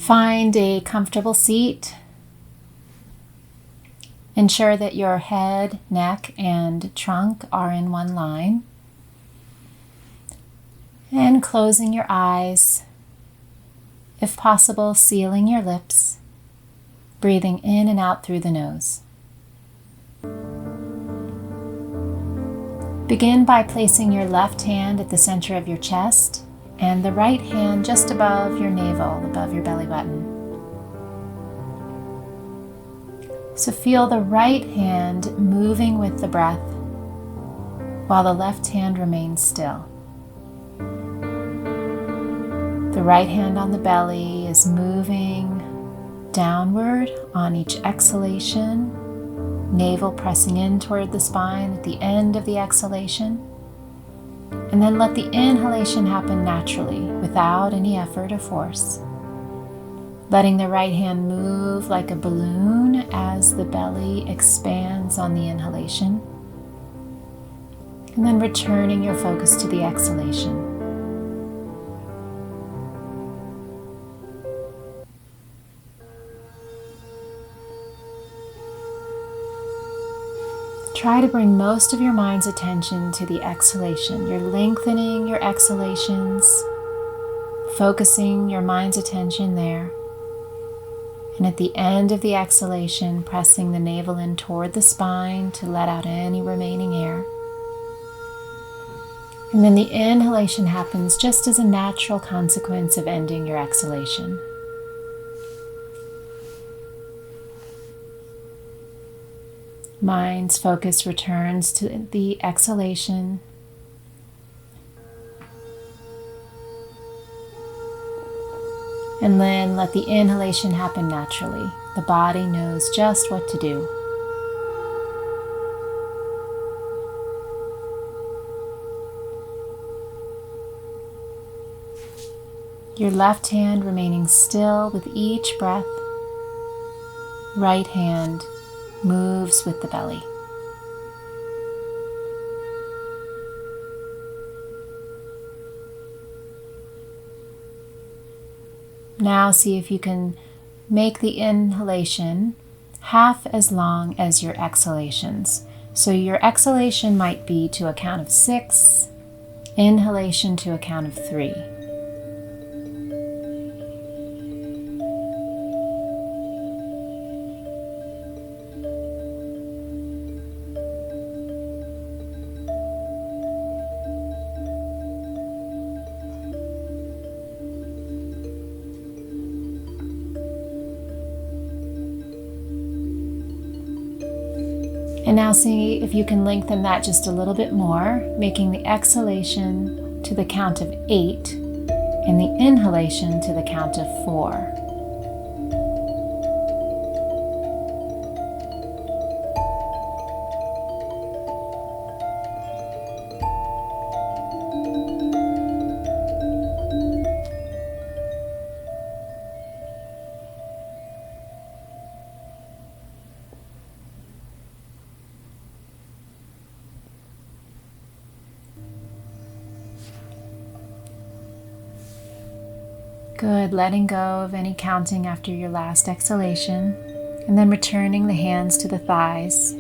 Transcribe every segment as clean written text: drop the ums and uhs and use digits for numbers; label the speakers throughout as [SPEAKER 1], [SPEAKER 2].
[SPEAKER 1] Find a comfortable seat. Ensure that your head, neck, and trunk are in one line. And closing your eyes, if possible, sealing your lips, breathing in and out through the nose. Begin by placing your left hand at the center of your chest and the right hand just above your navel, above your belly button. So feel the right hand moving with the breath while the left hand remains still. The right hand on the belly is moving downward on each exhalation, navel pressing in toward the spine at the end of the exhalation. And then let the inhalation happen naturally without any effort or force. Letting the right hand move like a balloon as the belly expands on the inhalation. And then returning your focus to the exhalation. Try to bring most of your mind's attention to the exhalation. You're lengthening your exhalations, focusing your mind's attention there. And at the end of the exhalation, pressing the navel in toward the spine to let out any remaining air. And then the inhalation happens just as a natural consequence of ending your exhalation. Mind's focus returns to the exhalation. And then let the inhalation happen naturally. The body knows just what to do. Your left hand remaining still with each breath. Right hand moves with the belly. Now see if you can make the inhalation half as long as your exhalations. So your exhalation might be to a count of 6, inhalation to a count of 3. And now see if you can lengthen that just a little bit more, making the exhalation to the count of 8 and the inhalation to the count of 4. Good, letting go of any counting after your last exhalation, and then returning the hands to the thighs.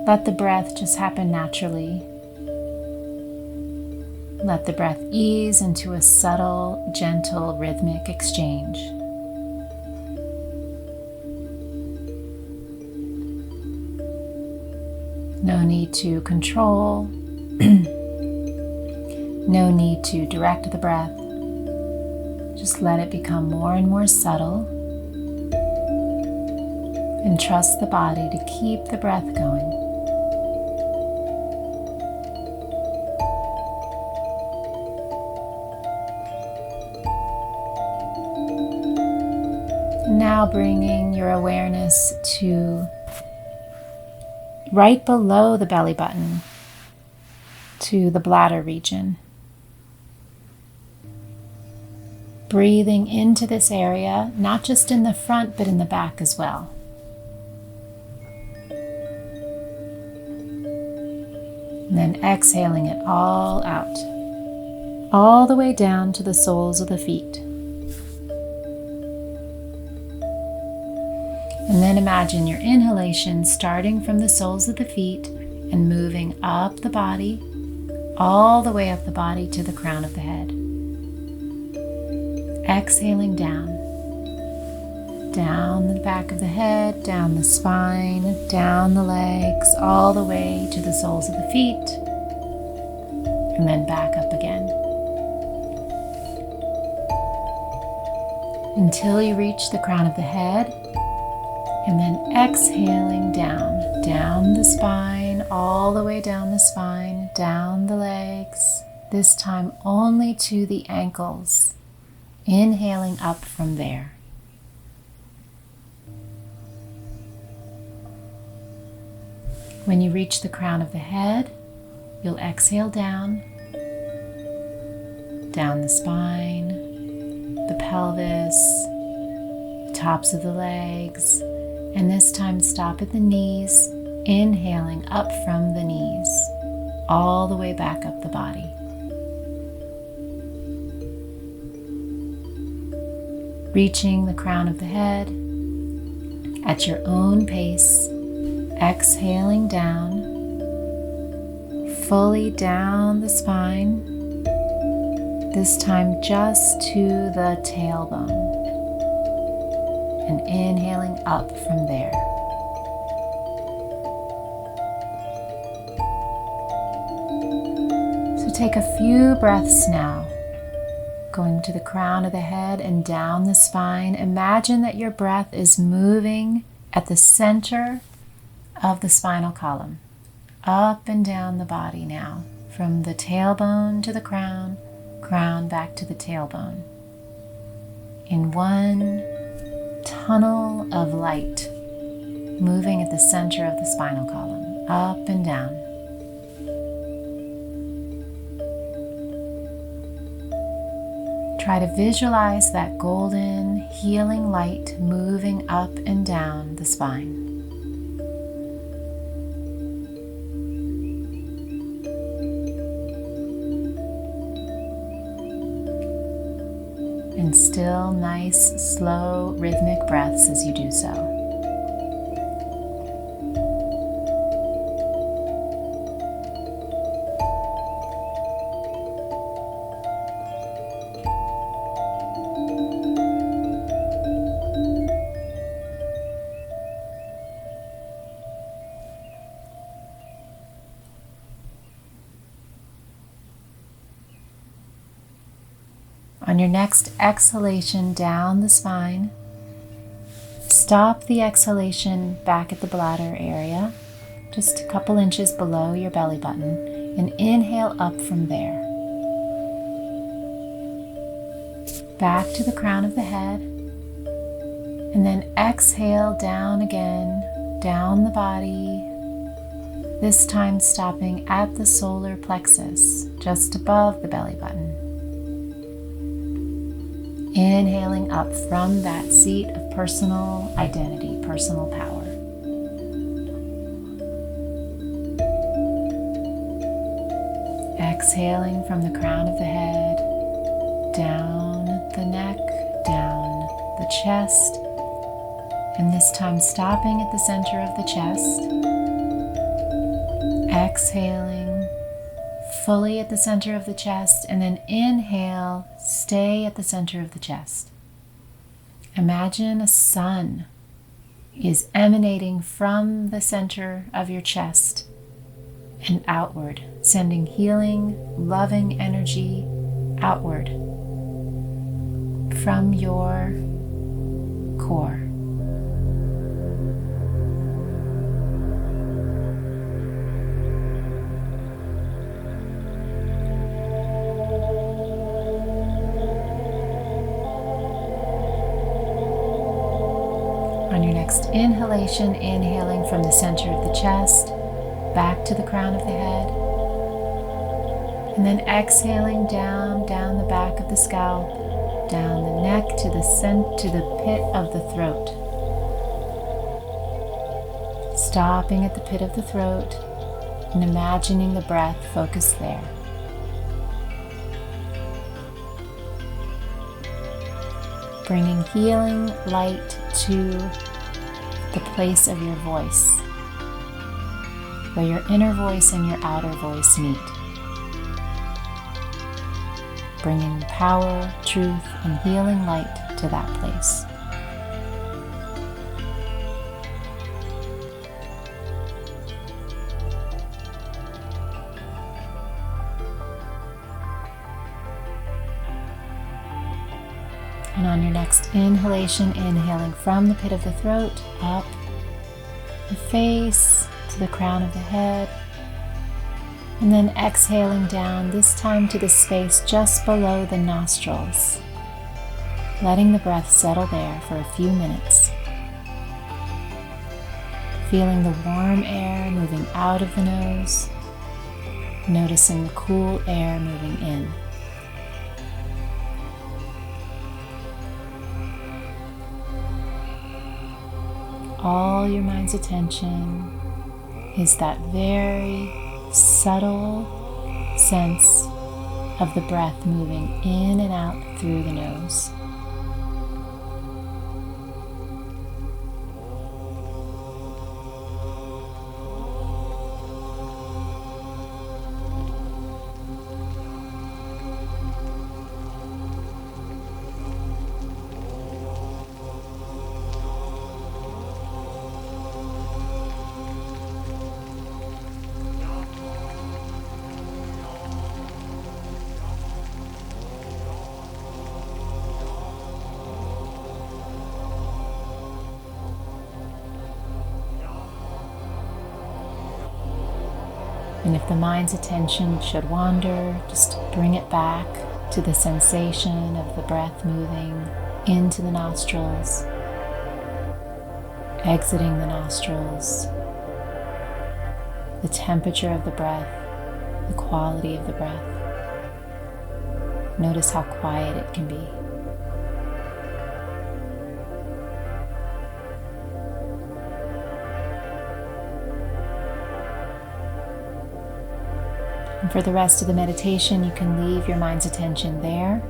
[SPEAKER 1] Let the breath just happen naturally. Let the breath ease into a subtle, gentle, rhythmic exchange. No need to control, no need to direct the breath. Just let it become more and more subtle, and trust the body to keep the breath going. And now bringing your awareness to right below the belly button, to the bladder region. Breathing into this area, not just in the front, but in the back as well. And then exhaling it all out, all the way down to the soles of the feet. then imagine your inhalation starting from the soles of the feet and moving up the body, all the way up the body to the crown of the head. Exhaling down the back of the head, down the spine, down the legs, all the way to the soles of the feet, and then back up again. Until you reach the crown of the head, and then exhaling down the spine, all the way down the spine, down the legs, this time only to the ankles, inhaling up from there. When you reach the crown of the head, you'll exhale down the spine, the pelvis, the tops of the legs, and this time stop at the knees, inhaling up from the knees, all the way back up the body. Reaching the crown of the head at your own pace, exhaling down, fully down the spine, this time just to the tailbone, and inhaling up from there. So take a few breaths now, going to the crown of the head and down the spine. Imagine that your breath is moving at the center of the spinal column, up and down the body now, from the tailbone to the crown, crown back to the tailbone, in one tunnel of light, moving at the center of the spinal column, up and down. Try to visualize that golden, healing light moving up and down the spine. And still nice, slow, rhythmic breaths as you do so. On your next exhalation down the spine, stop the exhalation back at the bladder area, just a couple inches below your belly button, and inhale up from there. Back to the crown of the head, and then exhale down again, down the body, this time stopping at the solar plexus, just above the belly button. Inhaling up from that seat of personal identity, personal power. Exhaling from the crown of the head, down the neck, down the chest, and this time stopping at the center of the chest. Exhaling fully at the center of the chest, and then inhale, stay at the center of the chest. Imagine a sun is emanating from the center of your chest and outward, sending healing, loving energy outward from your core. On your next inhalation, inhaling from the center of the chest, back to the crown of the head, and then exhaling down the back of the scalp, down the neck to the pit of the throat. Stopping at the pit of the throat and imagining the breath focused there. Bringing healing light to the the place of your voice, where your inner voice and your outer voice meet, bringing power, truth, and healing light to that place. And on your next inhalation, inhaling from the pit of the throat, up the face to the crown of the head, and then exhaling down, this time to the space just below the nostrils, letting the breath settle there for a few minutes. Feeling the warm air moving out of the nose, noticing the cool air moving in. All your mind's attention is that very subtle sense of the breath moving in and out through the nose. And if the mind's attention should wander, just bring it back to the sensation of the breath moving into the nostrils, exiting the nostrils, the temperature of the breath, the quality of the breath. Notice how quiet it can be. And for the rest of the meditation, you can leave your mind's attention there,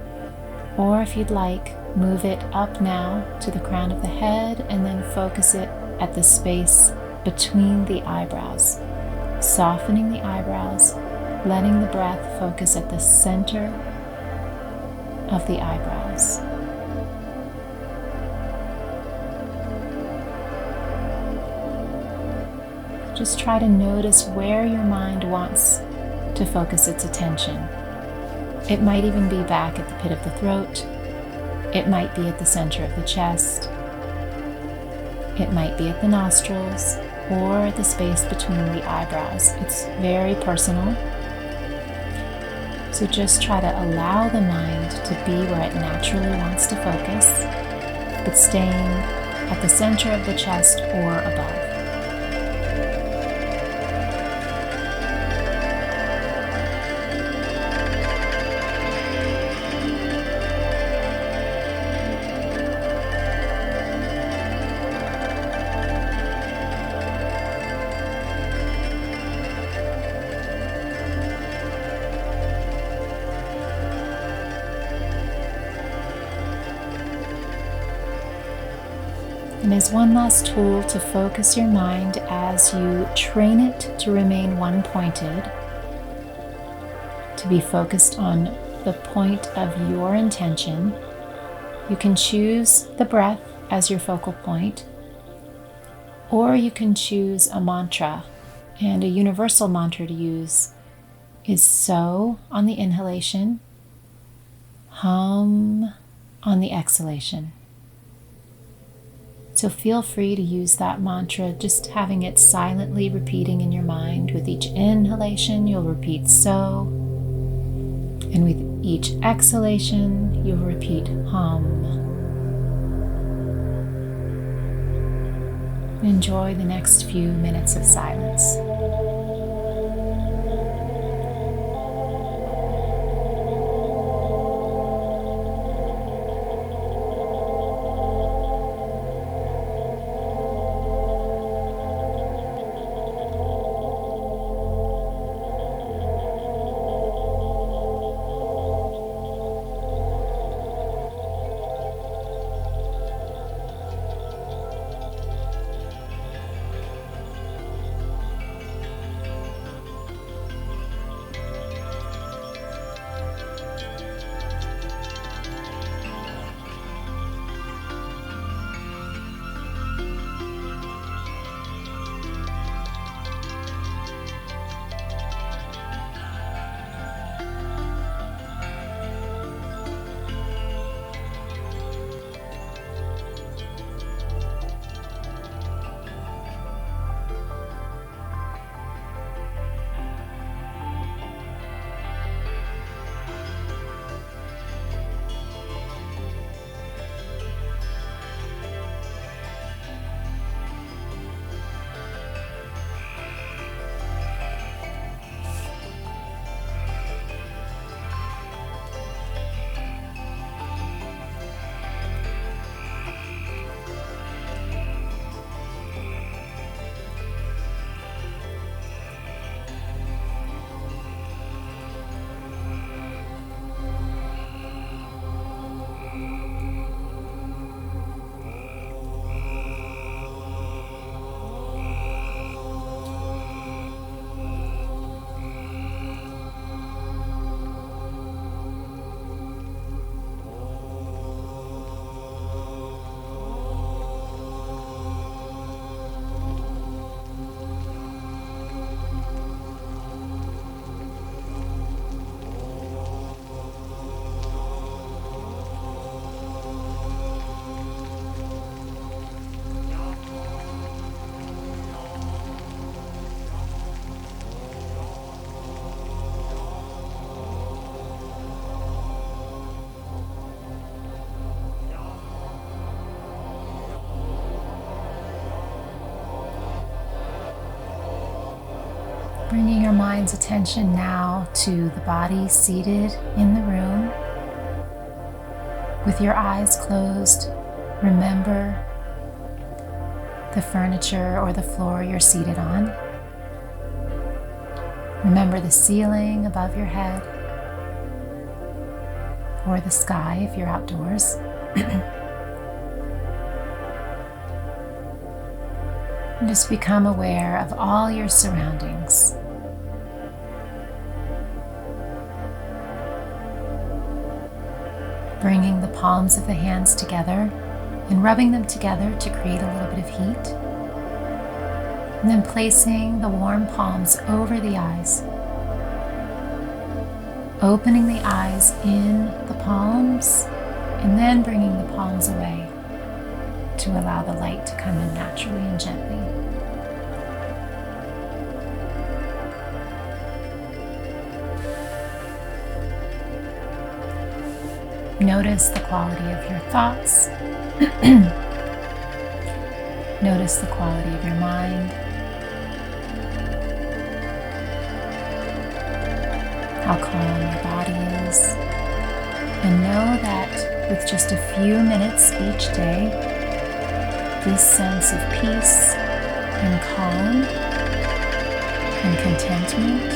[SPEAKER 1] or if you'd like, move it up now to the crown of the head and then focus it at the space between the eyebrows, softening the eyebrows, letting the breath focus at the center of the eyebrows. Just try to notice where your mind wants to focus its attention. It might even be back at the pit of the throat. It might be at the center of the chest. It might be at the nostrils or at the space between the eyebrows. It's very personal. So just try to allow the mind to be where it naturally wants to focus, but staying at the center of the chest or above. And as one last tool to focus your mind as you train it to remain one-pointed, to be focused on the point of your intention, you can choose the breath as your focal point, or you can choose a mantra. And a universal mantra to use is so on the inhalation, hum on the exhalation. So feel free to use that mantra, just having it silently repeating in your mind. With each inhalation, you'll repeat so. And with each exhalation, you'll repeat hum. Enjoy the next few minutes of silence. Bringing your mind's attention now to the body seated in the room. With your eyes closed, remember the furniture or the floor you're seated on. Remember the ceiling above your head or the sky if you're outdoors. And just become aware of all your surroundings. Bringing the palms of the hands together and rubbing them together to create a little bit of heat. And then placing the warm palms over the eyes. Opening the eyes in the palms and then bringing the palms away to allow the light to come in naturally and gently. Notice the quality of your thoughts. Notice the quality of your mind. How calm your body is. And know that with just a few minutes each day, this sense of peace and calm and contentment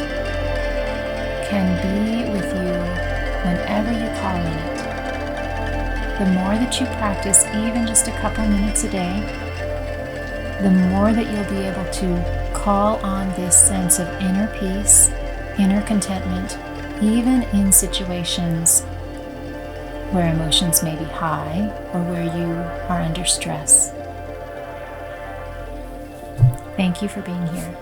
[SPEAKER 1] can be with you whenever you call on it. The more that you practice, even just a couple minutes a day, the more that you'll be able to call on this sense of inner peace, inner contentment, even in situations where emotions may be high or where you are under stress. Thank you for being here.